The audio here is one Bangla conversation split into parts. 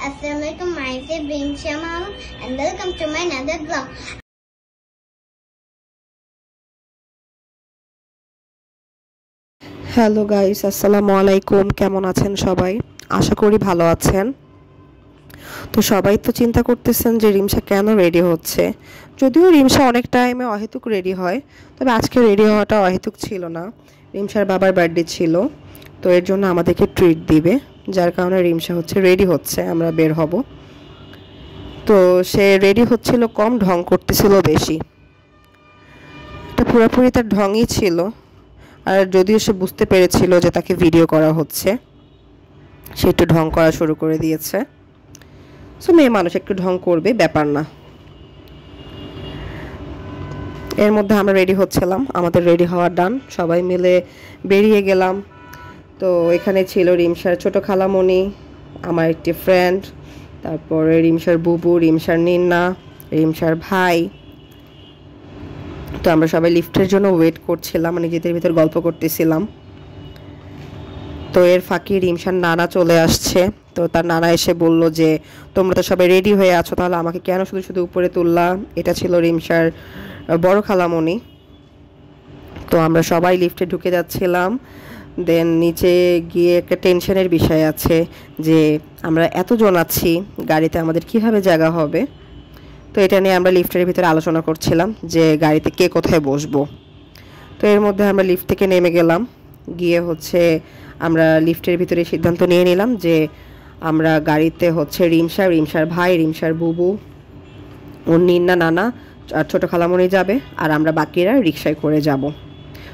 Assalamualaikum, myself being Shamam and welcome to my another vlog. Hello guys, আসসালামু আলাইকুম। কেমন আছেন সবাই? আশা করি ভালো আছেন। তো সবাই তো চিন্তা করতেছেন যে রিমসা কেন রেডি হচ্ছে। যদিও রিমসা অনেক টাইমে অহেতুক রেডি হয়, তবে আজকে রেডি হওয়াটা অহেতুক ছিল না। রিমসার বাবার বার্থডে ছিল, তো এর জন্য আমাদেরকে ট্রিট দিবে, যার কারণে রিমসা হচ্ছে রেডি হচ্ছে, আমরা বের হব। তো সে রেডি হচ্ছিল কম, ঢং করতেছিল বেশি। এটা পুরোপুরি তার ঢংই ছিল। আর যদিও সে বুঝতে পেরেছিল যে তাকে ভিডিও করা হচ্ছে, সে একটু ঢং করা শুরু করে দিয়েছে। সো মেয়ে মানুষ একটু ঢং করবে, ব্যাপার না। এর মধ্যে আমরা রেডি হচ্ছিলাম, আমাদের রেডি হওয়া ডান, সবাই মিলে বেরিয়ে গেলাম। তো এখানে ছিল রিমসার ছোট খালামণি, আমার একটি ফ্রেন্ড, তারপরে রিমসার বুবু, রিমসার নিন্না, রিমসার ভাই। তো আমরা সবাই লিফটের জন্য ওয়েট করছিলাম, নিজেদের ভিতর গল্প করতেছিলাম। তো এর ফাঁকে রিমসার নানা চলে আসছে। তো তার নানা এসে বলল যে তোমরা তো সবাই রেডি হয়ে আছো, তাহলে আমাকে কেন শুধু শুধু উপরে তুললা। এটা ছিল রিমসার বড় খালামণি। তো আমরা সবাই লিফটে ঢুকে যাচ্ছিলাম। দেন নিচে গিয়ে একটা টেনশনের বিষয় আছে যে আমরা এতজন আছি গাড়িতে, আমাদের কিভাবে জায়গা হবে। তো এটা নিয়ে আমরা লিফটের ভিতরে আলোচনা করছিলাম যে গাড়িতে কে কোথায় বসবো। তো এর মধ্যে আমরা লিফট থেকে নেমে গেলাম, গিয়ে হচ্ছে আমরা লিফটের ভিতরে সিদ্ধান্ত নিয়ে নিলাম যে আমরা গাড়িতে হচ্ছে রিমসার ভাই, রিমসার বুবু, ওর নিন্না, নানা আর ছোটো খালামণি যাবে, আর আমরা বাকিরা রিক্সায় করে যাব।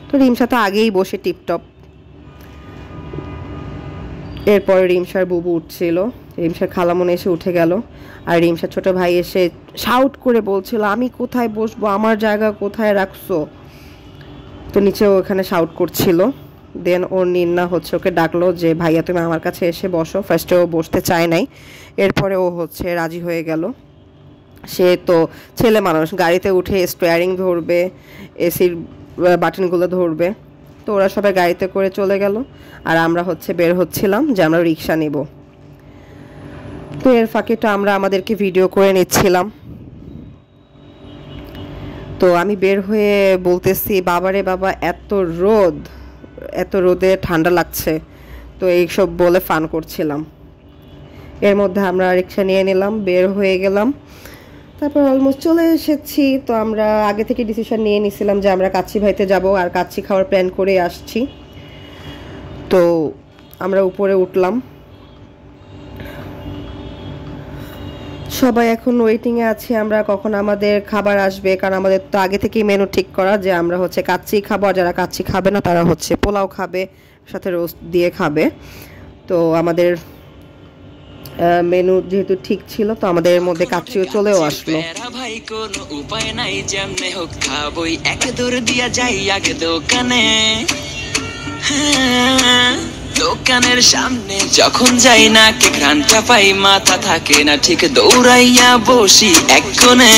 তো রিমসা তো আগেই বসে টিপটপ। এরপরে রিমসার বুবু উঠছিল, রিমসার খালামণি এসে উঠে গেল, আর রিমসার ছোট ভাই এসে শাউট করে বলছিল আমি কোথায় বসবো, আমার জায়গা কোথায় রাখছো। তো নিচেও ওখানে শাউট করছিল। দেন ওর নিন্না হচ্ছে ওকে ডাকলো যে ভাইয়া তুমি আমার কাছে এসে বসো। ফার্স্টে ও বসতে চায় নাই, এরপরে ও হচ্ছে রাজি হয়ে গেল। সে তো ছেলে মানুষ, গাড়িতে উঠে স্টিয়ারিং ধরবে, এসির বাটনগুলো ধরবে। তো ওরা সবাই গাড়িতে করে চলে গেল, আর আমরা হচ্ছে বের হচ্ছিলাম যে আমরা রিক্সা নিব। তো এর ফাঁকে তো আমরা আমাদেরকে ভিডিও করে নিচ্ছিলাম। তো আমি বের হয়ে বলতেছি বাবারে বাবা, এত রোদে ঠান্ডা লাগছে। তো এইসব বলে ফান করছিলাম। এর মধ্যে আমরা রিক্সা নিয়ে নিলাম, বের হয়ে গেলাম। তারপর অলমোস্ট চলে এসেছি। তো আমরা আগে থেকে ডিসিশন নিয়ে নিছিলাম যে আমরা কাচ্চি ভাইতে যাব, আর কাচ্চি খাওয়ার প্ল্যান করে আসছি। তো আমরা উপরে উঠলাম, সবাই এখন ওয়েটিংয়ে আছি আমরা কখন আমাদের খাবার আসবে, কারণ আমাদের তো আগে থেকেই মেনু ঠিক করা যে আমরা হচ্ছে কাচ্চি খাবো, আর যারা কাচ্চি খাবে না তারা হচ্ছে পোলাও খাবে, সাথে রোস্ট দিয়ে খাবে। তো আমাদের মেনু যেহেতু ঠিক ছিল, তো আমাদের মধ্যে কাচ্চিও চলেও আসলো। ভাই কোনো উপায় নাই, যেমনে হোক খাবই, এক দৌড় দিয়া যাই আগে দোকানে। দোকানের সামনে যখন যাই না কে ঘ্রাণটা পাই, মাথা থাকে না ঠিক, দৌড়াইয়া বসি এক কোণে।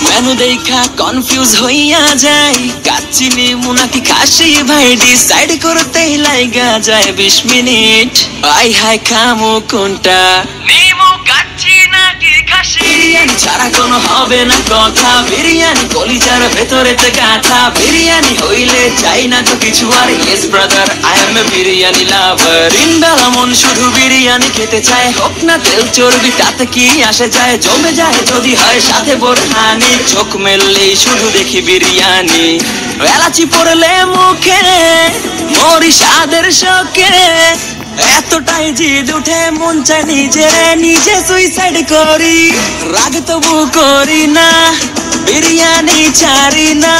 মেনু দেখা কনফিউজ হইয়া যাই, কাচ্চি নিমু নাকি খাসি ভাই ডিসাইড করতেই লাইগা যায় 20 মিনিট। আই হাই খামু কোনটা, নিমু কাচ্চি নাকি খাসি। বিরিয়ানি ছাড়া কোনো হবে না কথা, বিরিয়ানি কলিজার ভেতরেতে গাঁথা, বিরিয়ানি হইলে চাই না তো কিছু আর। Yes brother, I M A biryani লাভার। দিনবেলা মন শুধু বিরিয়ানি খেতে চায়, হোক না তেল চর্বি তাতে কি আসে যায়, জমে যায় যদি হয় সাথে বোরহানি। চোখ মেললেই শুধু দেখি বিরিয়ানি, এলাচি পড়লে মুখে মরি স্বাদের শোকে। এতটাই জিদ উঠে মন চায় নিজে সুইসাইড করি, রাগ তবু করি না, বিরিয়ানি ছাড়ি না।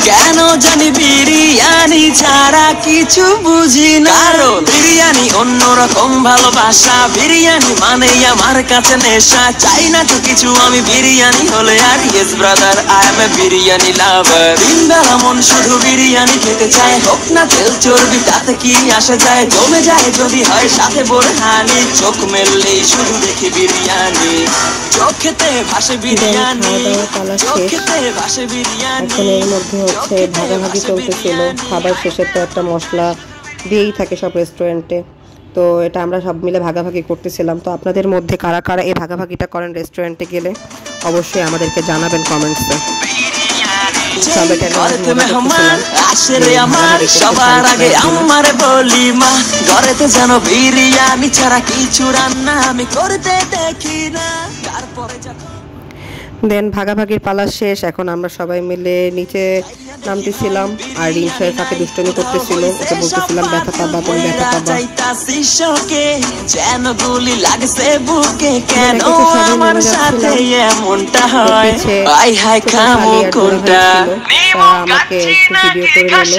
কেন জানি বিরিয়ানি ছাড়া কিছু বুঝি না, কারণ বিরিয়ানি অন্যরকম ভালোবাসা, বিরিয়ানি মানে আমার কাছে নেশা। চাই না তো কিছু আমি বিরিয়ানি হলে আর। Yes brother, I M A biryani লাভার। দিনবেলা মন শুধু বিরিয়ানি খেতে চায়, হোক না তেল চর্বি তাতে কি আসে যায়, জমে যায় যদি হয় সাথে বোরহানি। চোখ মেললেই শুধু দেখি বিরিয়ানি, চোখেতে ভাসে বিরিয়ানি, চোখেতে ভাসে বিরিয়ানি। এখন এর মধ্যে হচ্ছে ভাগাভাগি চলতেছিল। খাবার শেষে তো একটা মশলা দিয়েই থাকে সব রেস্টুরেন্টে, তো এটা আমরা সব মিলে ভাগাভাগি করতেছিলাম। তো আপনাদের মধ্যে কারা কারা এই ভাগাভাগিটা করেন রেস্টুরেন্টে গেলে অবশ্যই আমাদেরকে জানাবেন কমেন্টসে। সবার আগে আমার বলি মা, ঘরেতে যেন বিরিয়ানি ছাড়া কিছু রান্না আমি করতে দেখি না। তারপরে দেন ভাগাভাগির পালা শেষ, এখন আমরা সবাই মিলে নিচে নামতেছিলাম। আর রিমশার ফাঁকে দুষ্টমি করতেছিল, ওকে বলতেছিলাম ব্যথা পাবা, তুমি ব্যথা পাবা। যেন গুলি লাগছে বুকে, কেন আমার সাথে এমনটা হয়, আই হাই খামো কোনটা। আমাকে একটু ভিডিও করে নিল।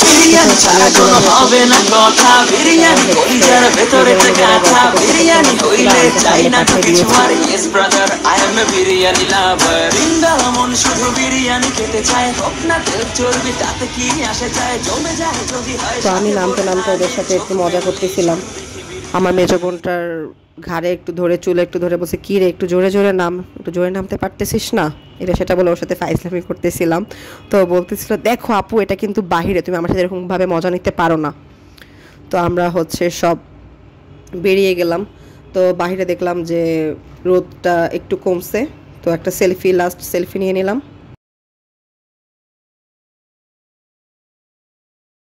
বিরিয়ানি ছাড়া কোনো হবে না কথা, বিরিয়ানি কলিজার ভেতরে কাঁচা, বিরিয়ানি হইলে চাই না তো কিছু আর। Yes brother, I M A biryani লাভার। জিন্দা মন শুধু বিরিয়ানি খেতে চায়, হোক না তেল চর্বি তাতে কি আসে যায়, জমে যায় যদি হয়। তো আমি নামতে নামতে ওদের সাথে একটু মজা করতেছিলাম। আমার মেজো বোনটার ঘাড়ে একটু ধরে, চুলে একটু ধরে বলছে, কী রে একটু জোরে জোরে নাম, একটু জোরে নামতে পারতেছিস না, এটা সেটা বলে ওর সাথে ফাইজলামি করতেছিলাম। তো বলতেছিল, দেখো আপু এটা কিন্তু বাহিরে, তুমি আমার সাথে এরকমভাবে মজা নিতে পারো না। তো আমরা সব বেরিয়ে গেলাম। তো বাহিরে দেখলাম যে রোদটা একটু কমছে, তো একটা লাস্ট সেলফি নিয়ে নিলাম।